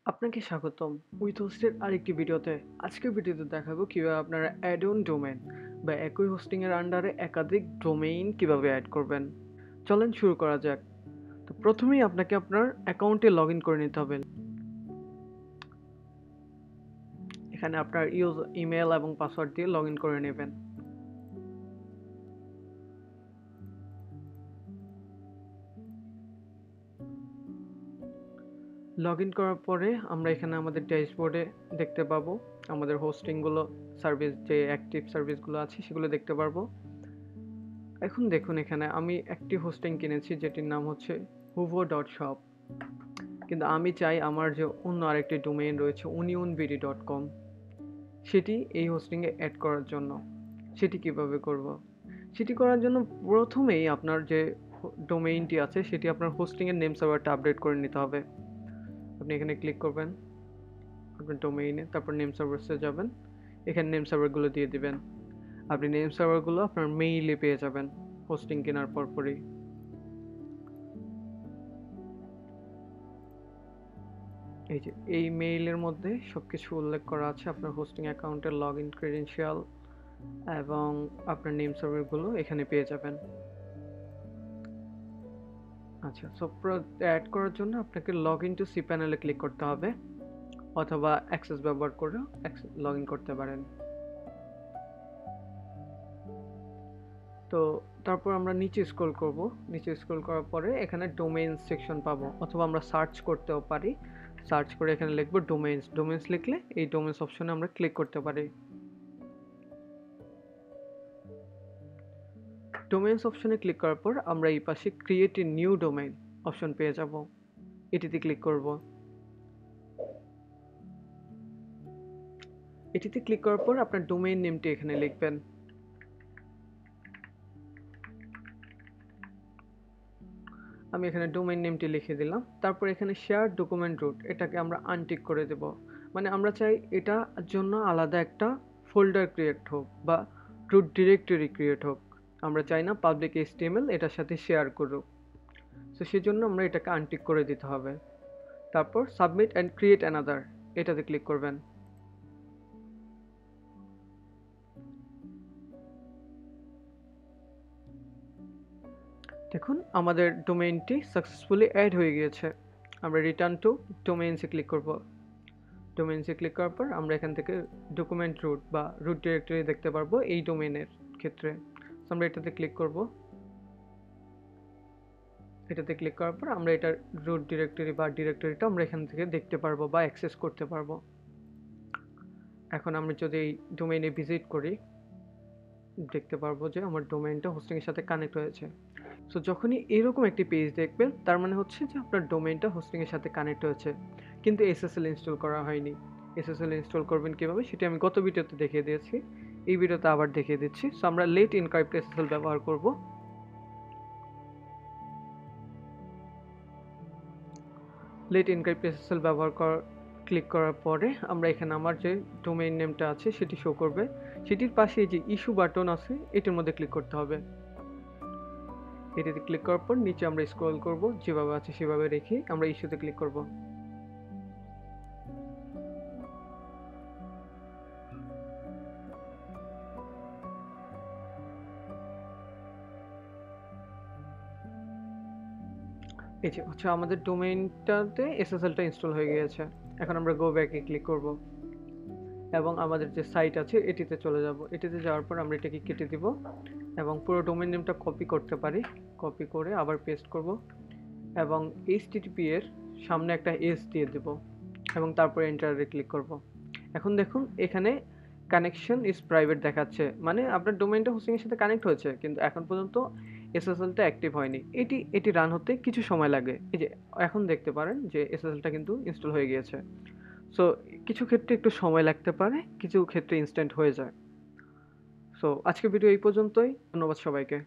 আপনাকে স্বাগতম উইথ হোস্টের আরেকটি ভিডিওতে। আজকের ভিডিওতে দেখাবো কিভাবে আপনারা অ্যাড অন ডোমেইন বা একই হোস্টিং এর আন্ডারে একাধিক ডোমেইন কিভাবে অ্যাড করবেন। চলেন শুরু করা যাক। তো প্রথমেই আপনাকে আপনার অ্যাকাউন্টে লগইন করে নিতে হবে। এখানে আপনার ইমেল এবং পাসওয়ার্ড দিয়ে লগইন করে নেবেন। লগইন করার পরে আমরা এখানে আমাদের ড্যাশবোর্ডে দেখতে পাবো আমাদের হোস্টিংগুলো সার্ভিস যে অ্যাক্টিভ সার্ভিসগুলো আছে সেগুলো দেখতে পারবো। এখন দেখুন এখানে আমি একটি হোস্টিং কিনেছি যেটির নাম হচ্ছে huvo.shop, কিন্তু আমি চাই আমার যে অন্য আরেকটি ডোমেইন রয়েছে unionbd.com সেটি এই হোস্টিংয়ে অ্যাড করার জন্য। সেটি কিভাবে করব? সেটি করার জন্য প্রথমেই আপনার যে ডোমেইনটি আছে সেটি আপনার হোস্টিংয়ের নেম সার্ভারটা আপডেট করে নিতে হবে। আপনি এখানে ক্লিক করবেন আপনার ডোমেইনে, তারপর নেম সার্ভার্সে যাবেন, এখানে নেম সার্ভারগুলো দিয়ে দিবেন। আপনি নেম সার্ভারগুলো আপনার মেইলে পেয়ে যাবেন হোস্টিং কেনার পরপরই। এই যে এই মেইলের মধ্যে সবকিছু উল্লেখ করা আছে, আপনার হোস্টিং অ্যাকাউন্টের লগইন ক্রেডেনশিয়াল এবং আপনার নেম সার্ভারগুলো এখানে পেয়ে যাবেন। আচ্ছা, সো অ্যাড করার জন্য আপনাকে লগইন টু সিপ্যানেলে ক্লিক করতে হবে অথবা অ্যাক্সেস ব্যবহার করে লগইন করতে পারেন। তো তারপর আমরা নিচে স্ক্রল করব। নিচে স্ক্রল করার পরে এখানে ডোমেইন সেকশন পাবো, অথবা আমরা সার্চ করতেও পারি। সার্চ করে এখানে লিখবো ডোমেইনস লিখলে এই ডোমেইনস অপশনে আমরা ক্লিক করতে পারি। ডোমেইনস অপশনে ক্লিক করার পর আমরা এই পাশে create a new domain option পেয়ে যাব, এটিতে ক্লিক করব। এটিতে ক্লিক করার পর আপনার ডোমেইন নেমটি এখানে লিখবেন। আমি এখানে ডোমেইন নেমটি লিখে দিলাম। তারপর এখানে শেয়ার ডকুমেন্ট রুট এটাকে আমরা আনটিক করে দেব। মানে আমরা চাই এটার জন্য আলাদা একটা ফোল্ডার ক্রিয়েট হোক বা রুট ডিরেক্টরি ক্রিয়েট হোক। আমরা চাই না পাবলিক HTML এটার সাথে শেয়ার করুক। তো সেজন্য আমরা এটাকে আনটিক করে দিতে হবে। তারপর সাবমিট অ্যান্ড ক্রিয়েট অ্যানাদার এটাতে ক্লিক করবেন। দেখুন আমাদের ডোমেইনটি সাকসেসফুলি অ্যাড হয়ে গিয়েছে। আমরা রিটার্ন টু ডোমেইনসে ক্লিক করব। ডোমেইনসে ক্লিক করার পর আমরা এখান থেকে ডকুমেন্ট রুট বা রুট ডিরেক্টরি দেখতে পারবো এই ডোমেইনের ক্ষেত্রে। আমরা এটাতে ক্লিক করব। এটাতে ক্লিক করার পর আমরা এটার রুট ডিরেক্টরি বা ডিরেক্টরিটা আমরা এখান থেকে দেখতে পারবো বা অ্যাক্সেস করতে পারবো। এখন আমরা যদি এই ডোমেইনে ভিজিট করি দেখতে পারবো যে আমার ডোমেইনটা হোস্টিংয়ের সাথে কানেক্ট হয়েছে। সো যখনই এরকম একটি পেজ দেখবেন তার মানে হচ্ছে যে আপনার ডোমেইনটা হোস্টিংয়ের সাথে কানেক্ট হয়েছে, কিন্তু SSL ইনস্টল করা হয়নি। SSL ইনস্টল করবেন কিভাবে সেটি আমি গত ভিডিওতে দেখিয়ে দিয়েছি, এই ভিডিওতে আবার দেখিয়ে দিচ্ছি। সো আমরা লেট এনক্রিপ্ট SSL ব্যবহার করব। লেট এনক্রিপ্ট SSL ব্যবহার ক্লিক করার পরে আমরা এখানে আমার যে ডোমেইন নেমটা আছে সেটি শো করবে। সেটির পাশে যে ইস্যু বাটন আছে এটির মধ্যে ক্লিক করতে হবে। এটিতে ক্লিক করার পর নিচে আমরা স্ক্রল করব, যেভাবে আছে সেভাবে রেখে আমরা ইস্যুতে ক্লিক করব। এই যে হচ্ছে আমাদের ডোমেইনটাতে SSLটা ইনস্টল হয়ে গিয়েছে। এখন আমরা গো ব্যাকে ক্লিক করব এবং আমাদের যে সাইট আছে এটিতে চলে যাব। এটিতে যাওয়ার পর আমরা এটাকে কেটে দিব এবং পুরো ডোমেইন নেমটা কপি করতে পারি। কপি করে আবার পেস্ট করব এবং HTTP এর সামনে একটা S দিয়ে দেব এবং তারপর এন্টারে ক্লিক করব। এখন দেখুন এখানে কানেকশন ইজ প্রাইভেট দেখাচ্ছে, মানে আপনার ডোমেইনটা হোস্টিং এর সাথে কানেক্ট হয়েছে কিন্তু এখন পর্যন্ত SSLটা অ্যাক্টিভ হয়নি। এটি রান হতে কিছু সময় লাগে। এই যে এখন দেখতে পারেন যে SSLটা কিন্তু ইনস্টল হয়ে গিয়েছে। সো কিছু ক্ষেত্রে একটু সময় লাগতে পারে, কিছু ক্ষেত্রে ইনস্ট্যান্ট হয়ে যায়। সো আজকের ভিডিও এই পর্যন্তই। ধন্যবাদ সবাইকে।